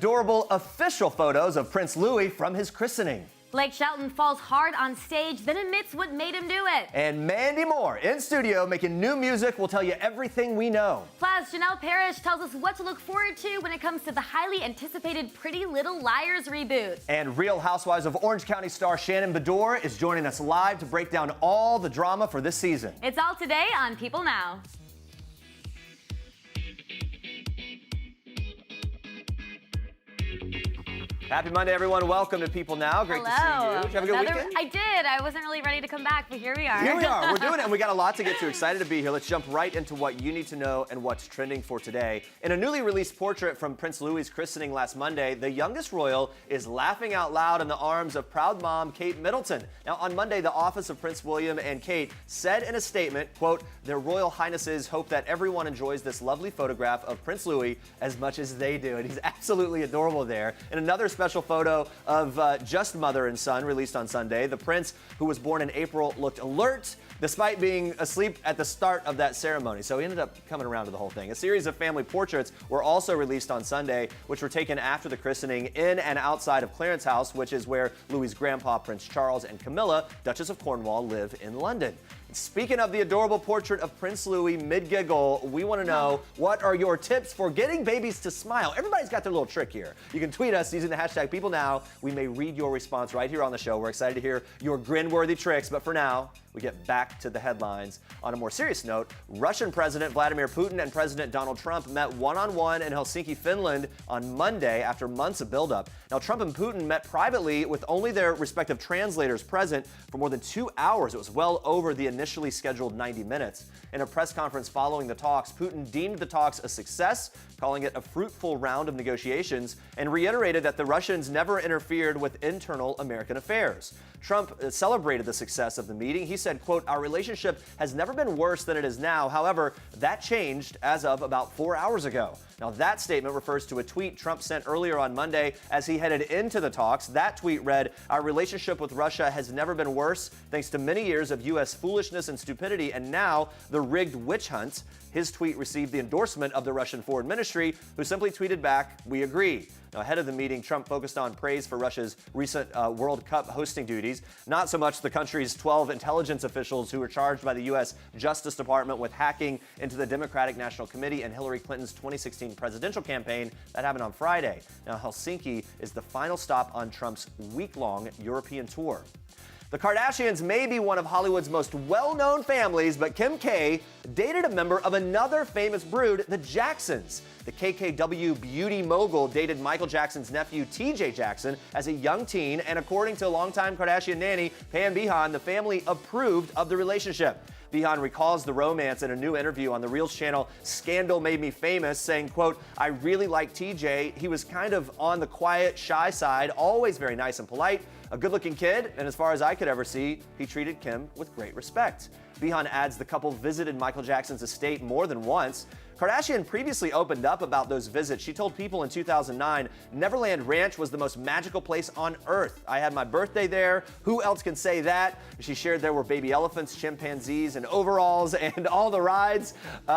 Adorable official photos of Prince Louis from his christening. Blake Shelton falls hard on stage, then admits what made him do it. And Mandy Moore in studio making new music will tell you everything we know. Plus, Janel Parrish tells us what to look forward to when it comes to the highly anticipated Pretty Little Liars reboot. And Real Housewives of Orange County star Shannon Beador is joining us live to break down all the drama for this season. It's all today on People Now. Happy Monday, everyone. Welcome to People Now. Great to see you. Did you have a good weekend? I did. I wasn't really ready to come back, but here we are. Here we are. We're doing it, and we got a lot to get to. Excited to be here. Let's jump right into what you need to know and what's trending for today. In a newly released portrait from Prince Louis's christening last Monday, the youngest royal is laughing out loud in the arms of proud mom Kate Middleton. Now, on Monday, the office of Prince William and Kate said in a statement, quote, "Their Royal Highnesses hope that everyone enjoys this lovely photograph of Prince Louis as much as they do." And he's absolutely adorable there. In another special photo of just mother and son released on Sunday, the prince, who was born in April, looked alert despite being asleep at the start of that ceremony. So he ended up coming around to the whole thing. A series of family portraits were also released on Sunday, which were taken after the christening in and outside of Clarence House, which is where Louis's grandpa, Prince Charles, and Camilla, Duchess of Cornwall, live in London. Speaking of the adorable portrait of Prince Louis mid-giggle, we want to know, what are your tips for getting babies to smile? Everybody's got their little trick here. You can tweet us using the hashtag #PeopleNow. We may read your response right here on the show. We're excited to hear your grin-worthy tricks, but for now, we get back to the headlines. On a more serious note, Russian President Vladimir Putin and President Donald Trump met one-on-one in Helsinki, Finland on Monday after months of buildup. Now, Trump and Putin met privately with only their respective translators present for more than 2 hours. It was well over the initially scheduled 90 minutes. In a press conference following the talks, Putin deemed the talks a success, calling it a fruitful round of negotiations, and reiterated that the Russians never interfered with internal American affairs. Trump celebrated the success of the meeting. He said, quote, "Our relationship has never been worse than it is now. However, that changed as of about 4 hours ago." Now, that statement refers to a tweet Trump sent earlier on Monday as he headed into the talks. That tweet read, "Our relationship with Russia has never been worse, thanks to many years of U.S. foolishness and stupidity, and now the rigged witch hunt." His tweet received the endorsement of the Russian Foreign Ministry, who simply tweeted back, "We agree." Now, ahead of the meeting, Trump focused on praise for Russia's recent World Cup hosting duties, not so much the country's 12 intelligence officials who were charged by the U.S. Justice Department with hacking into the Democratic National Committee and Hillary Clinton's 2016 presidential campaign. That happened on Friday. Now, Helsinki is the final stop on Trump's week-long European tour. The Kardashians may be one of Hollywood's most well-known families, but Kim K dated a member of another famous brood, the Jacksons. The KKW beauty mogul dated Michael Jackson's nephew, TJ Jackson, as a young teen, and according to longtime Kardashian nanny Pam Beehan, the family approved of the relationship. Beehan recalls the romance in a new interview on the Reels channel Scandal Made Me Famous, saying, quote, "I really like TJ. He was kind of on the quiet, shy side, always very nice and polite, a good-looking kid, and as far as I could ever see, he treated Kim with great respect." Beehan adds the couple visited Michael Jackson's estate more than once. Kardashian previously opened up about those visits. She told People in 2009, "Neverland Ranch was the most magical place on earth. I had my birthday there. Who else can say that?" She shared there were baby elephants, chimpanzees, and overalls, and all the rides.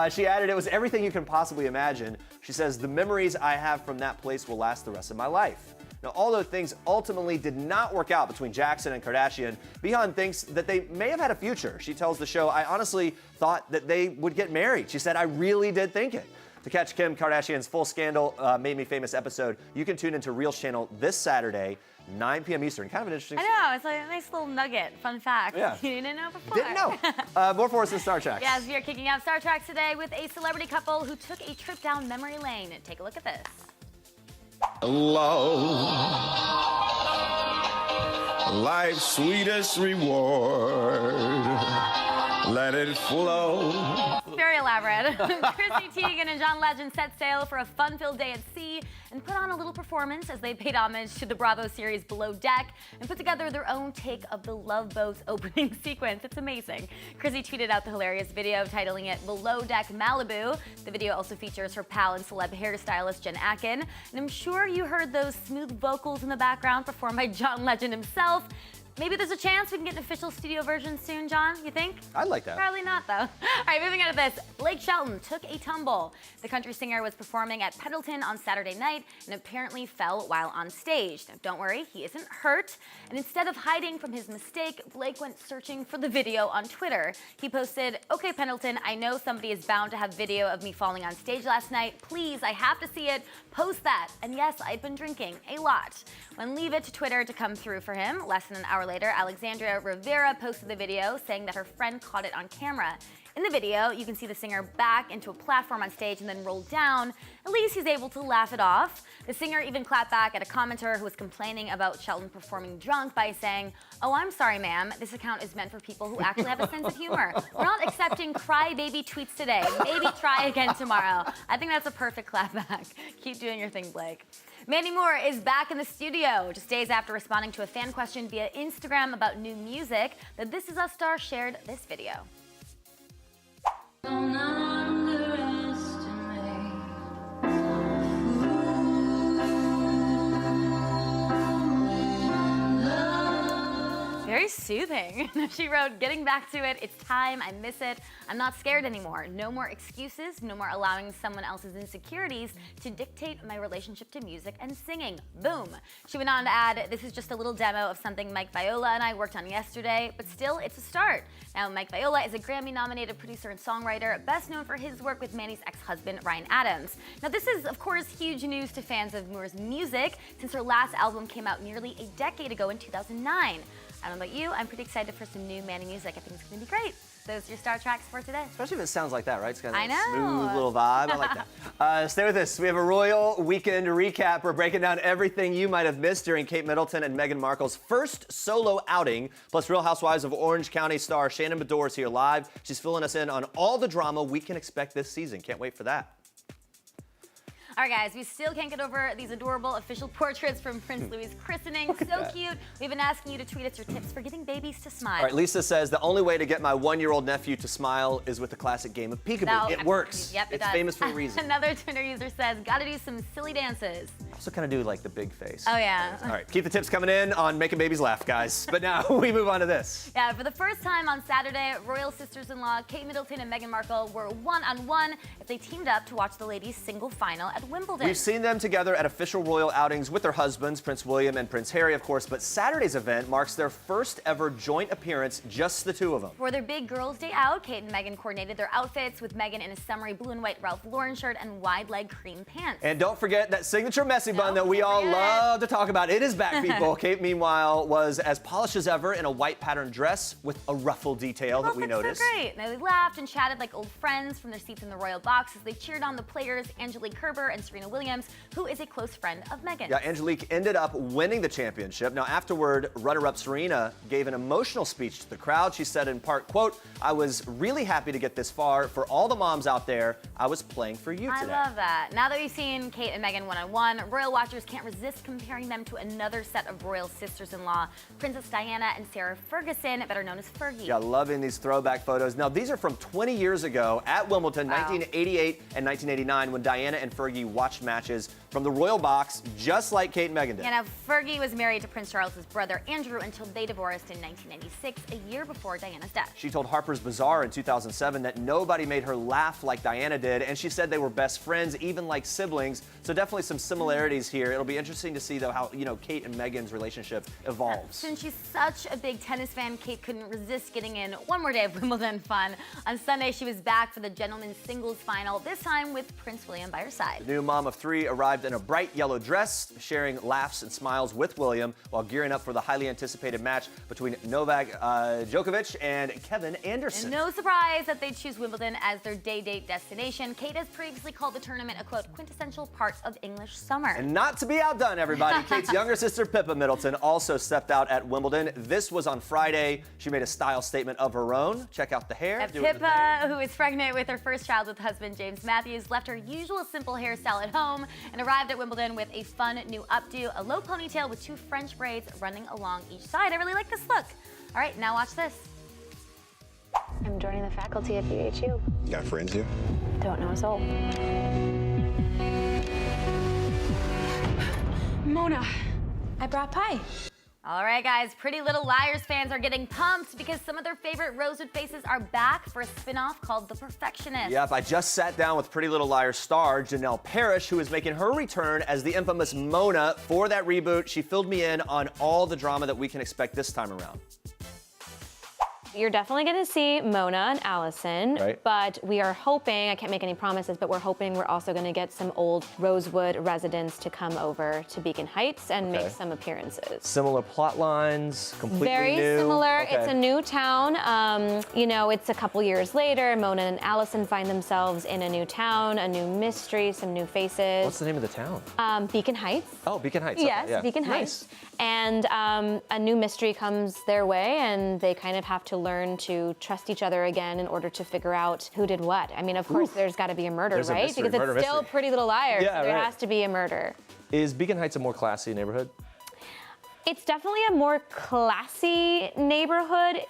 She added, "It was everything you can possibly imagine." She says, "The memories I have from that place will last the rest of my life." Now, although things ultimately did not work out between Jackson and Kardashian, Beehan thinks that they may have had a future. She tells the show, "I honestly thought that they would get married." She said, "I really did think it." To catch Kim Kardashian's full Scandal Made Me Famous episode, you can tune into Reel's channel this Saturday, 9 p.m. Eastern. Kind of an interesting I know, it's like a nice little nugget, fun fact. Yeah. You didn't know before. Didn't know. More for us in Star Trek. Yes, we are kicking off Star Trek today with a celebrity couple who took a trip down memory lane. Take a look at this. Love, life's sweetest reward. Let it flow. Very elaborate. Chrissy, Teigen, and John Legend set sail for a fun-filled day at sea and put on a little performance as they paid homage to the Bravo series Below Deck and put together their own take of the Love Boat's opening sequence. It's amazing. Chrissy tweeted out the hilarious video, titling it Below Deck Malibu. The video also features her pal and celeb hairstylist Jen Akin, and I'm sure you heard those smooth vocals in the background performed by John Legend himself. Maybe there's a chance we can get an official studio version soon, John, you think? I'd like that. Probably not, though. All right, moving on to this. Blake Shelton took a tumble. The country singer was performing at Middleton on Saturday night and apparently fell while on stage. Now, don't worry, he isn't hurt. And instead of hiding from his mistake, Blake went searching for the video on Twitter. He posted, "Okay, Pendleton, I know somebody is bound to have video of me falling on stage last night. Please, I have to see it. Post that." And yes, I'd been drinking a lot. When leave it to Twitter to come through for him, less than an hour later, Alexandria Rivera posted the video saying that her friend caught it on camera. In the video, you can see the singer back into a platform on stage and then roll down. At least he's able to laugh it off. The singer even clapped back at a commenter who was complaining about Shelton performing drunk by saying, "Oh, I'm sorry, ma'am. This account is meant for people who actually have a sense of humor. We're not accepting crybaby tweets today. Maybe try again tomorrow." I think that's a perfect clapback. Keep doing your thing, Blake. Mandy Moore is back in the studio, just days after responding to a fan question via Instagram about new music. The This Is Us star shared this video. Don't underestimate. Very soothing. She wrote, "Getting back to it, it's time, I miss it. I'm not scared anymore. No more excuses, no more allowing someone else's insecurities to dictate my relationship to music and singing." Boom. She went on to add, "This is just a little demo of something Mike Viola and I worked on yesterday, but still, it's a start." Now, Mike Viola is a Grammy-nominated producer and songwriter, best known for his work with Mandy's ex-husband, Ryan Adams. Now, this is, of course, huge news to fans of Moore's music, since her last album came out nearly a decade ago in 2009. I don't know about you, I'm pretty excited for some new Mandy music. I think it's gonna be great. Those are your star tracks for today. Especially if it sounds like that, right? It's got I a know. smooth little vibe. I like that. Stay with us. We have a royal weekend recap. We're breaking down everything you might have missed during Kate Middleton and Meghan Markle's first solo outing. Plus, Real Housewives of Orange County star Shannon Beador is here live. She's filling us in on all the drama we can expect this season. Can't wait for that. All right, guys, we still can't get over these adorable official portraits from Prince Louis' christening. So cute. We've been asking you to tweet us your tips for getting babies to smile. All right, Lisa says the only way to get my one-year-old nephew to smile is with the classic game of peekaboo. No, It works. Yep, it's does. famous for a reason. Another Twitter user says, "Gotta do some silly dances." Also kind of do like the big face. Oh, yeah. All right, keep the tips coming in on making babies laugh, guys. But now we move on to this. Yeah, for the first time on Saturday, royal sisters-in-law Kate Middleton and Meghan Markle were one-on-one as they teamed up to watch the ladies' single final at Wimbledon. We've seen them together at official royal outings with their husbands, Prince William and Prince Harry, of course, but Saturday's event marks their first ever joint appearance, just the two of them. For their big girls' day out, Kate and Meghan coordinated their outfits, with Meghan in a summery blue and white Ralph Lauren shirt and wide leg cream pants. And don't forget that signature messy bun that we all love to talk about. It is back, people. Kate, meanwhile, was as polished as ever in a white patterned dress with a ruffle detail that we noticed. So great. Now, they laughed and chatted like old friends from their seats in the royal box as they cheered on the players Angelique Kerber and Serena Williams, who is a close friend of Meghan. Yeah, Angelique ended up winning the championship. Now, afterward, runner-up Serena gave an emotional speech to the crowd. She said in part, quote, "I was really happy to get this far. For all the moms out there, I was playing for you today." I love that. Now that we've seen Kate and Meghan one-on-one, royal watchers can't resist comparing them to another set of royal sisters-in-law, Princess Diana and Sarah Ferguson, better known as Fergie. Yeah, loving these throwback photos. Now, these are from 20 years ago at Wimbledon, 1988 and 1989, when Diana and Fergie watched matches from the royal box, just like Kate and Meghan did. Yeah, now Fergie was married to Prince Charles's brother Andrew until they divorced in 1996, a year before Diana's death. She told Harper's Bazaar in 2007 that nobody made her laugh like Diana did, and she said they were best friends, even like siblings. So definitely some similarities here. It'll be interesting to see, though, how Kate and Meghan's relationship evolves. Since she's such a big tennis fan, Kate couldn't resist getting in one more day of Wimbledon fun. On Sunday, she was back for the gentlemen's singles final, this time with Prince William by her side. The new mom of three arrived in a bright yellow dress, sharing laughs and smiles with William while gearing up for the highly anticipated match between Novak Djokovic and Kevin Anderson. And no surprise that they choose Wimbledon as their day date destination. Kate has previously called the tournament a, quote, quintessential part of English summer. And not to be outdone, everybody, Kate's younger sister, Pippa Middleton, also stepped out at Wimbledon. This was on Friday. She made a style statement of her own. Check out the hair. Pippa, who is pregnant with her first child with husband James Matthews, left her usual simple hairstyle at home and arrived at Wimbledon with a fun new updo, a low ponytail with two French braids running along each side. I really like this look. All right, now watch this. I'm joining the faculty at BHU. You got friends here? Don't know a soul. Mona, I brought pie. All right, guys, Pretty Little Liars fans are getting pumped because some of their favorite Rosewood faces are back for a spin-off called The Perfectionist. Yep, I just sat down with Pretty Little Liars star Janel Parrish, who is making her return as the infamous Mona for that reboot. She filled me in on all the drama that we can expect this time around. You're definitely going to see Mona and Allison, Right. but we are hoping, I can't make any promises, but we're hoping we're also going to get some old Rosewood residents to come over to Beacon Heights and make some appearances. Similar plot lines, completely Very new. similar. Okay. It's a new town. You know, it's a couple years later. Mona and Allison find themselves in a new town, a new mystery, some new faces. What's the name of the town? Beacon Heights. Oh, Beacon Heights. Yes, Okay, yeah. Beacon Heights. And a new mystery comes their way, and they kind of have to learn to trust each other again in order to figure out who did what. I mean, of course, there's got to be a murder, There's a right? mystery, Because murder it's still mystery. Pretty Little Liars, Yeah, so there right. has to be a murder. Is Beacon Heights a more classy neighborhood? It's definitely a more classy neighborhood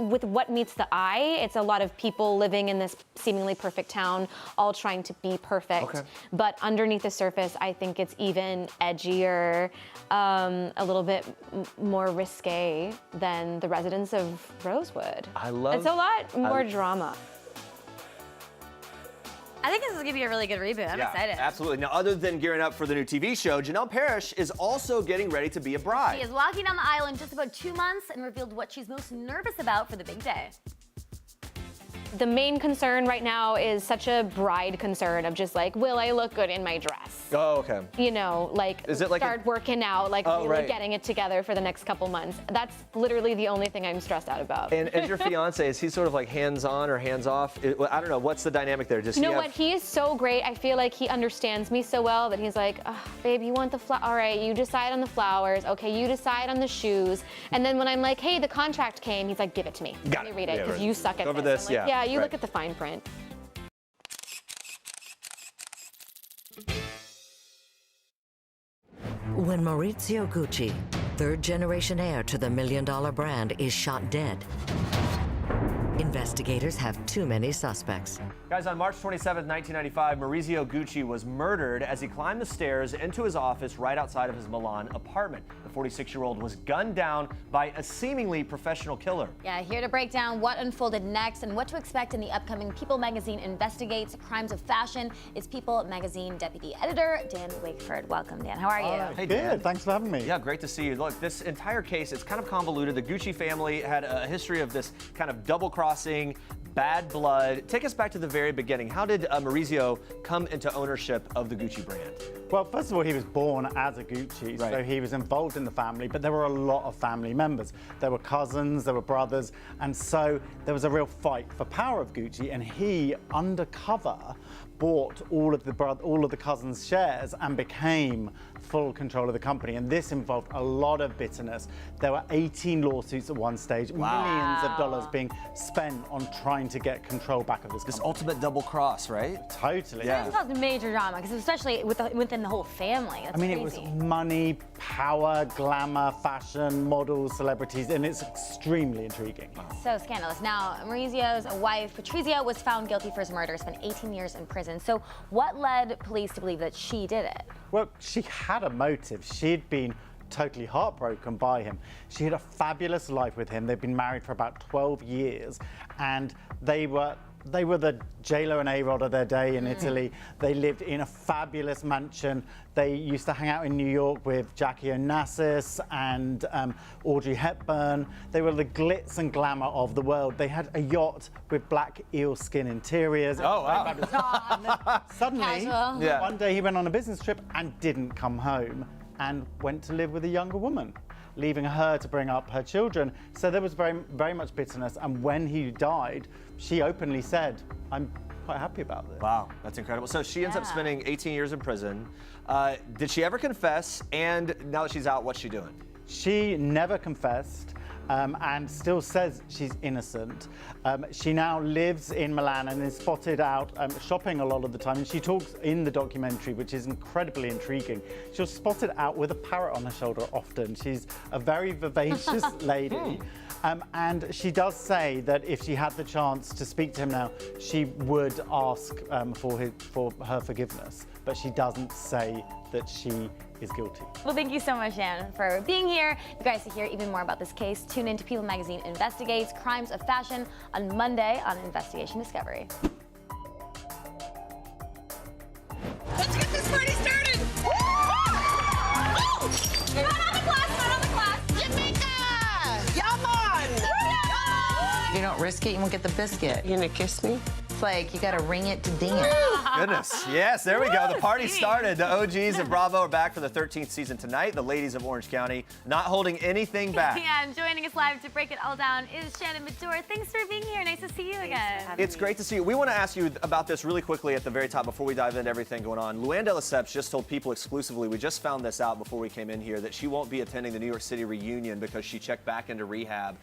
with what meets the eye. It's a lot of people living in this seemingly perfect town, all trying to be perfect. Okay. But underneath the surface, I think it's even edgier, a little bit more risque than the residents of Rosewood. I love- It's a lot more drama. I think this is going to be a really good reboot. I'm excited. Absolutely. Now, other than gearing up for the new TV show, Janel Parrish is also getting ready to be a bride. She is walking down the aisle in just about 2 months and revealed what she's most nervous about for the big day. The main concern right now is such a bride concern of just like, will I look good in my dress? Oh, okay. You know, like, Is it like start working out, like really right. getting it together for the next couple months. That's literally the only thing I'm stressed out about. And as your fiance, is he sort of like hands-on or hands-off? I don't know. What's the dynamic there? Does You he know have... what? He is so great. I feel like he understands me so well that he's like, oh, babe, you want the flower? All right, you decide on the flowers. Okay, you decide on the shoes. And then when I'm like, hey, the contract came, he's like, give it to me. Got Let me it. read it Yeah, because right. you suck at Over this. this, I'm like, yeah, you right. look at the fine print. When Maurizio Gucci, third-generation heir to the million-dollar brand, is shot dead, investigators have too many suspects. Guys, on March 27, 1995, Maurizio Gucci was murdered as he climbed the stairs into his office right outside of his Milan apartment. The 46-year-old was gunned down by a seemingly professional killer. Yeah, here to break down what unfolded next and what to expect in the upcoming People magazine investigates crimes of fashion is People magazine deputy editor Dan Wakeford. Welcome, Dan. How are you? Hey, Dan. Good, thanks for having me. Yeah, great to see you. Look, this entire case, it's kind of convoluted. The Gucci family had a history of this kind of double-crossing, bad blood. Take us back to the very beginning. How did Maurizio come into ownership of the Gucci brand? Well, first of all, he was born as a Gucci, so Right. he was involved in the family, but there were a lot of family members. There were cousins, there were brothers, and so there was a real fight for power of Gucci, and he, undercover, bought all of the cousins' shares and became full control of the company, and this involved a lot of bitterness. There were 18 lawsuits at one stage, millions of dollars being spent on trying to get control back of this company. Ultimate double cross, right? Totally. This caused major drama, because especially within the whole family. That's I mean, crazy. it was money, power, glamour, fashion, models, celebrities, and it's extremely intriguing. So scandalous. Now, Maurizio's wife, Patrizia, was found guilty for his murder, spent 18 years in prison. So what led police to believe that she did it? Well, she had a motive. She'd been totally heartbroken by him. She had a fabulous life with him. They'd been married for about 12 years, and they were the J-Lo and A-Rod of their day in Italy. They lived in a fabulous mansion. They used to hang out in New York with Jackie Onassis and Audrey Hepburn. They were the glitz and glamour of the world. They had a yacht with black eel skin interiors. Oh, wow. Suddenly, Casual. Yeah. one day he went on a business trip and didn't come home and went to live with a younger woman, leaving her to bring up her children. So there was very, very much bitterness. And when he died, she openly said, I'm quite happy about this. Wow, that's incredible. So she ends up spending 18 years in prison. Did she ever confess? And now that she's out, what's she doing? She never confessed. And still says she's innocent. She now lives in Milan and is spotted out shopping a lot of the time. And she talks in the documentary, which is incredibly intriguing. She was spotted out with a parrot on her shoulder often. She's a very vivacious lady. And she does say that if she had the chance to speak to him now, she would ask for her forgiveness. but she doesn't say that she is guilty. Well, thank you so much, Shannon, for being here. You guys to hear even more about this case, tune in to People Magazine Investigates Crimes of Fashion on Monday on Investigation Discovery. Let's get this party started! Woo! Oh! Not on the glass, not on the glass! Jamaica! Come on! You don't risk it, you won't get the biscuit. You gonna kiss me? It's like you gotta ring it to dance. Goodness. Yes, there we go. The party started. The OGs of Bravo are back for the 13th season tonight. The ladies of Orange County not holding anything back. Yeah, and joining us live to break it all down is Shannon Beador. Thanks for being here. Nice to see you again. It's great to see you. We want to ask you about this really quickly at the very top before we dive into everything going on. Luann de Lesseps just told People exclusively, we just found this out before we came in here, that she won't be attending the New York City reunion because she checked back into rehab.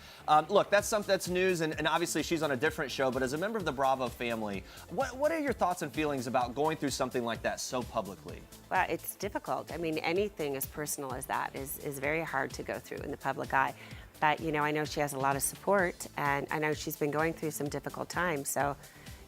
Look, that's news, and obviously she's on a different show, but as a member of the Bravo family, what are your thoughts and feelings about going through something like that so publicly? Well, it's difficult. I mean, anything as personal as that is very hard to go through in the public eye. But, you know, I know she has a lot of support, and I know she's been going through some difficult times. So,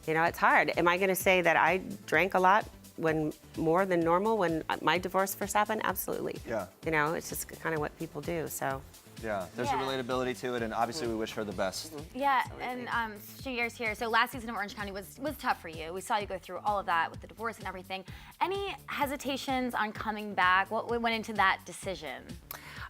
you know, it's hard. Am I going to say that I drank a lot when more than normal when my divorce first happened? Absolutely. Yeah. You know, it's just kind of what people do. So. Yeah, there's a relatability to it, and obviously we wish her the best. Yeah, and switching gears here. So last season of Orange County was tough for you. We saw you go through all of that with the divorce and everything. Any hesitations on coming back? What went into that decision?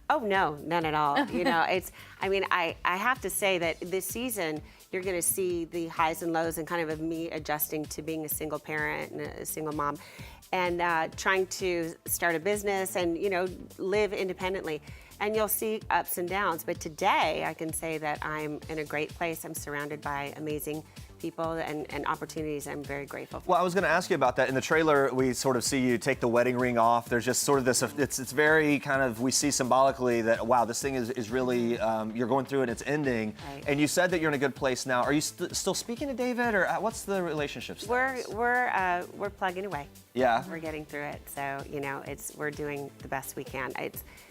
Oh, no, none at all. You know, I have to say that this season, you're going to see the highs and lows and kind of me adjusting to being a single parent and a single mom and trying to start a business and, you know, live independently. And you'll see ups and downs. But today, I can say that I'm in a great place. I'm surrounded by amazing people and opportunities I'm very grateful for. Well, I was going to ask you about that. In the trailer, we sort of see you take the wedding ring off. There's just sort of this, it's very kind of, we see symbolically that, wow, this thing is really, you're going through it, it's ending. Right. And you said that you're in a good place now. Are you still speaking to David, or what's the relationship status? We're plugging away. Yeah. We're getting through it. So, you know, we're doing the best we can.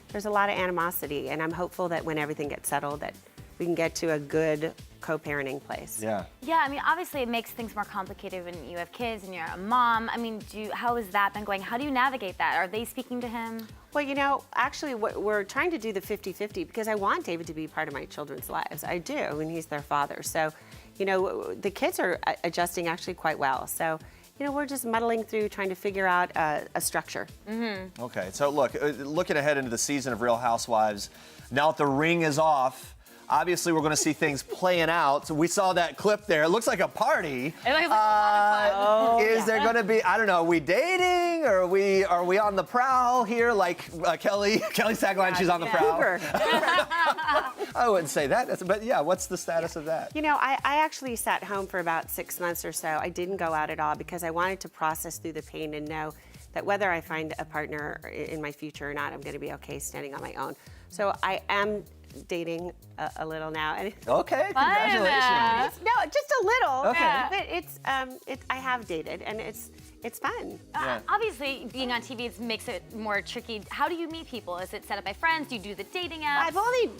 There's a lot of animosity, and I'm hopeful that when everything gets settled, that we can get to a good co-parenting place. Yeah. Yeah, I mean, obviously it makes things more complicated when you have kids and you're a mom. I mean, how has that been going? How do you navigate that? Are they speaking to him? Well, you know, actually, we're trying to do the 50-50 because I want David to be part of my children's lives. I do, and he's their father. So, you know, the kids are adjusting actually quite well. So, you know, we're just muddling through trying to figure out a structure. Mm-hmm. Okay, so look, looking ahead into the season of Real Housewives, now that the ring is off, obviously we're going to see things playing out. So we saw that clip there. It looks like a party. It looks like a lot of fun. Is there going to be, I don't know, are we dating, or are we on the prowl here, like Kelly's tagline, she's on the prowl? I wouldn't say that, but yeah, what's the status of that? You know, I actually sat home for about 6 months or so. I didn't go out at all because I wanted to process through the pain and know that whether I find a partner in my future or not, I'm going to be okay standing on my own. So I am dating a little now. And okay, congratulations. No, just a little. Okay. But I have dated, and it's fun. Obviously, being on TV makes it more tricky. How do you meet people? Is it set up by friends? Do you do the dating apps? I've only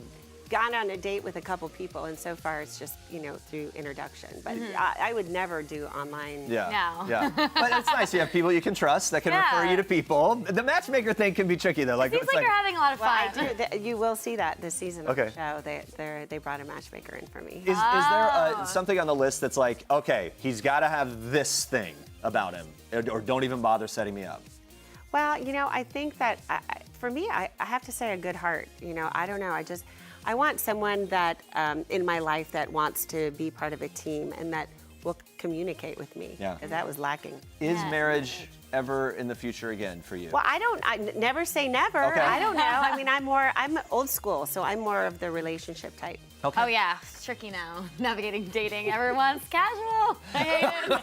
gone on a date with a couple people, and so far it's just, you know, through introduction. But I would never do online. No. Yeah. But it's nice you have people you can trust that can refer you to people. The matchmaker thing can be tricky though. It seems like you're having a lot of fun. Well, I do. You will see that this season of Okay. the show. They brought a matchmaker in for me. Is there something on the list that's like, okay, he's got to have this thing about him, or don't even bother setting me up? Well, you know, I think that for me, I have to say a good heart. You know, I don't know. I want someone that in my life that wants to be part of a team and that will communicate with me. Yeah. Because that was lacking. Is marriage ever in the future again for you? Well, I never say never. Okay. I don't know. I mean, I'm old school, so I'm more of the relationship type. Okay. Oh yeah, it's tricky now. Navigating dating. Everyone's casual. I hate it.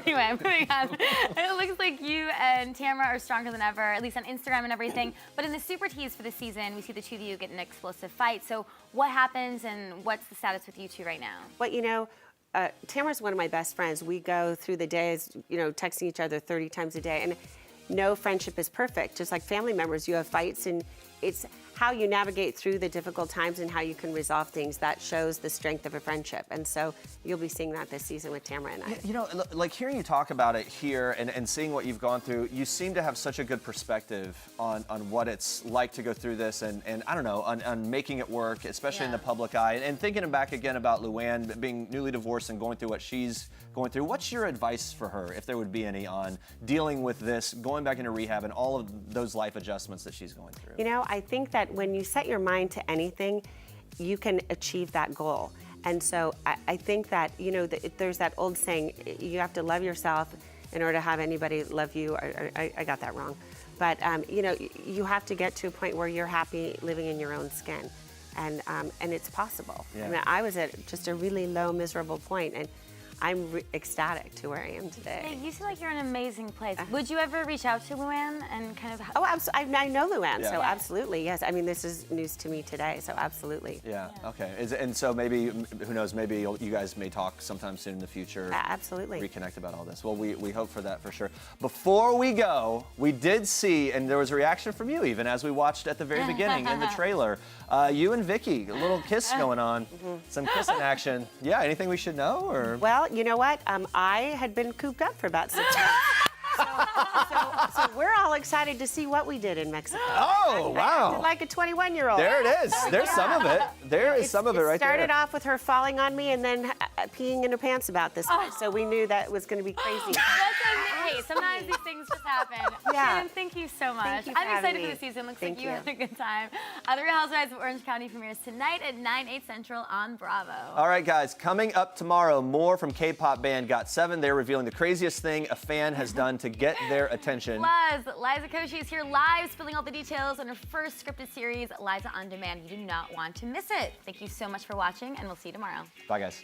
Anyway, moving on. It looks like you and Tamara are stronger than ever, at least on Instagram and everything. But in the super tease for the season, we see the two of you get in an explosive fight. So what happens, and what's the status with you two right now? Well, you know, Tamara's one of my best friends. We go through the days, you know, texting each other 30 times a day. And no friendship is perfect. Just like family members, you have fights, and it's how you navigate through the difficult times and how you can resolve things, that shows the strength of a friendship. And so you'll be seeing that this season with Tamara and I. You know, like hearing you talk about it here and seeing what you've gone through, you seem to have such a good perspective on what it's like to go through this and I don't know, on making it work, especially in the public eye. And thinking back again about Luann being newly divorced and going through what she's going through, what's your advice for her, if there would be any, on dealing with this, going back into rehab and all of those life adjustments that she's going through? You know, I think that when you set your mind to anything, you can achieve that goal. And so I think that, you know, there's that old saying, you have to love yourself in order to have anybody love you. I got that wrong. But, you know, you have to get to a point where you're happy living in your own skin. And it's possible. Yeah. I mean, I was at just a really low, miserable point, and I'm ecstatic to where I am today. Hey, you seem like you're in an amazing place. Would you ever reach out to Luann and kind of? Oh, absolutely. I know Luann, so absolutely, yes. I mean, this is news to me today, so absolutely. Yeah. Okay. And so maybe, who knows? Maybe you guys may talk sometime soon in the future. Absolutely. Reconnect about all this. Well, we hope for that for sure. Before we go, we did see, and there was a reaction from you even as we watched at the very beginning in the trailer. You and Vicky, a little kiss going on, some kissing action. Yeah. Anything we should know, or? Well, you know what? I had been cooped up for about 6 months. So we're all excited to see what we did in Mexico. Oh, wow. I acted like a 21-year-old. There it is. There's some of it. There is some of it right there. It started off with her falling on me and then peeing in her pants about this time. So we knew that was going to be crazy. Hey, sometimes these things just happen. Yeah. Shannon, thank you so much. Thank you for I'm excited having for me. the season. Looks Thank like you you. had a good time. The Real Housewives of Orange County premieres tonight at 9/8 Central on Bravo. All right, guys, coming up tomorrow, more from K-pop band GOT7. They're revealing the craziest thing a fan has done to get their attention. Plus, Liza Koshy is here live, spilling all the details on her first scripted series, Liza on Demand. You do not want to miss it. Thank you so much for watching, and we'll see you tomorrow. Bye, guys.